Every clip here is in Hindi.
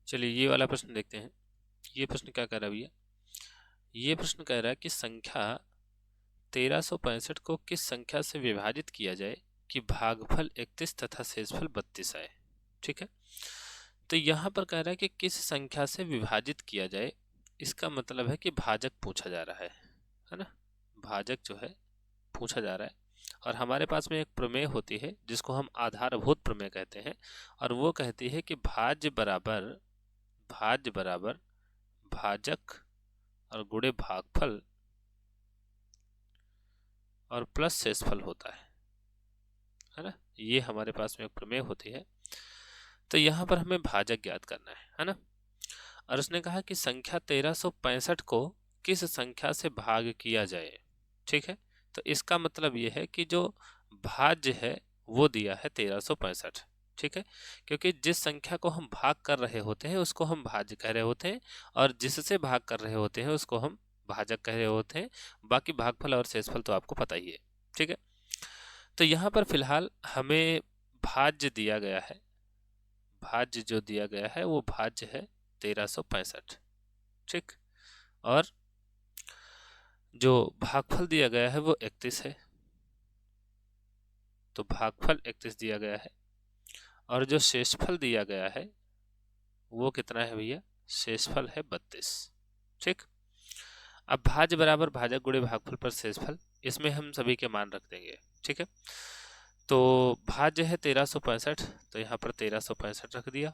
चलिए ये वाला प्रश्न देखते हैं। ये प्रश्न क्या कह रहा है भैया? ये प्रश्न कह रहा है कि संख्या 1365 को किस संख्या से विभाजित किया जाए कि भागफल 31 तथा शेषफल 32 आए। ठीक है, तो यहाँ पर कह रहा है कि किस संख्या से विभाजित किया जाए, इसका मतलब है कि भाजक पूछा जा रहा है ना। भाजक जो है पूछा जा रहा है, और हमारे पास में एक प्रमेय होती है जिसको हम आधारभूत प्रमेय कहते हैं, और वो कहती है कि भाज्य बराबर भाजक और गुणे भागफल और प्लस शेषफल होता है ना। ये हमारे पास में एक प्रमेय होती है। तो यहाँ पर हमें भाजक ज्ञात करना है ना। और उसने कहा कि संख्या 1365 को किस संख्या से भाग किया जाए। ठीक है, तो इसका मतलब ये है कि जो भाज्य है वो दिया है 1365। ठीक है, क्योंकि जिस संख्या को हम भाग कर रहे होते हैं उसको हम भाज्य कह रहे होते हैं, और जिससे भाग कर रहे होते हैं उसको हम भाजक कह रहे होते हैं। बाकी भागफल और शेषफल तो आपको पता ही है। ठीक है, तो यहाँ पर फिलहाल हमें भाज्य दिया गया है, भाज्य जो दिया गया है वो भाज्य है 1365। ठीक, और जो भागफल दिया गया है वो 31 है, तो भागफल 31 दिया गया है। और जो शेषफल दिया गया है वो कितना है भैया? शेषफल है 32। ठीक, अब भाज्य बराबर भाजक गुणे भागफल पर शेषफल, इसमें हम सभी के मान रख देंगे। ठीक है, तो भाज्य है 1365, तो यहाँ पर 1365 रख दिया,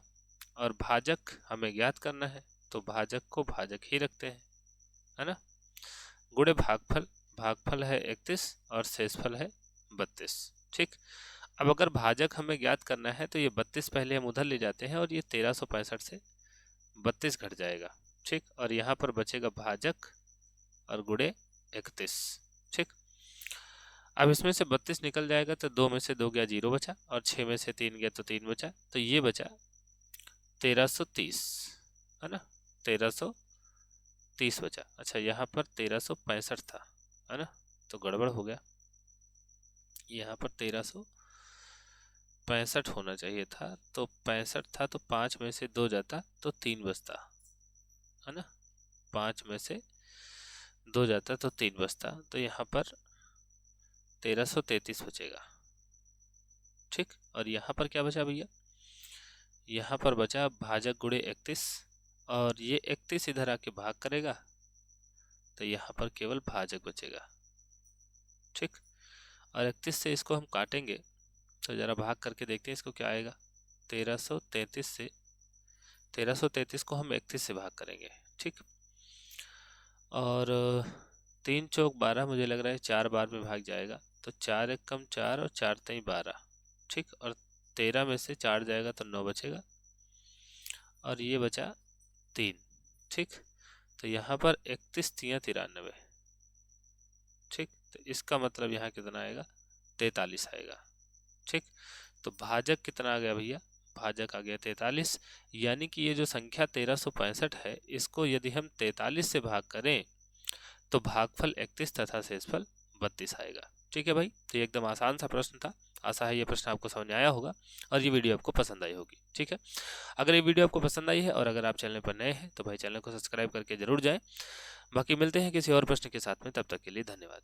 और भाजक हमें ज्ञात करना है तो भाजक को भाजक ही रखते हैं, है ना। गुणे भागफल, भागफल है 31 और शेषफल है 32। ठीक, अब अगर भाजक हमें ज्ञात करना है तो ये 32 पहले हम उधर ले जाते हैं और ये 1365 से 32 घट जाएगा। ठीक, और यहाँ पर बचेगा भाजक और गुणे 31। ठीक, अब इसमें से 32 निकल जाएगा तो 2 में से 2 गया 0 बचा, और 6 में से 3 गया तो 3 बचा, तो ये बचा 1330, है ना। 1330 बचा। अच्छा, यहाँ पर 1365 था, है ना, तो गड़बड़ हो गया। यहाँ पर 1365 होना चाहिए था, तो 65 था तो 5 में से 2 जाता तो 3 बचता, है ना। 5 में से 2 जाता तो 3 बचता, तो यहाँ पर 1333 बचेगा। ठीक, और यहाँ पर क्या बचा भैया? यहाँ पर बचा भाजक गुणे 31, और ये 31 इधर आके भाग करेगा तो यहाँ पर केवल भाजक बचेगा। ठीक, और 31 से इसको हम काटेंगे तो ज़रा भाग करके देखते हैं इसको क्या आएगा। 1333 को हम 31 से भाग करेंगे। ठीक, और 3 चौक 12, मुझे लग रहा है 4 बार में भाग जाएगा, तो 4 एक कम 4 और 4 3 12। ठीक, और 13 में से 4 जाएगा तो 9 बचेगा, और ये बचा 3। ठीक, तो यहाँ पर 31 3 93। ठीक, तो इसका मतलब यहाँ कितना आएगा? 43 आएगा। ठीक, तो भाजक कितना आ गया भैया? भाजक आ गया 43, यानी कि ये जो संख्या 1365 है इसको यदि हम 43 से भाग करें तो भागफल 31 तथा शेषफल 32 आएगा। ठीक है भाई, तो ये एकदम आसान सा प्रश्न था। आशा है ये प्रश्न आपको समझ में आया होगा और ये वीडियो आपको पसंद आई होगी। ठीक है, अगर ये वीडियो आपको पसंद आई है और अगर आप चैनल पर नए हैं तो भाई चैनल को सब्सक्राइब करके जरूर जाएं। बाकी मिलते हैं किसी और प्रश्न के साथ में, तब तक के लिए धन्यवाद।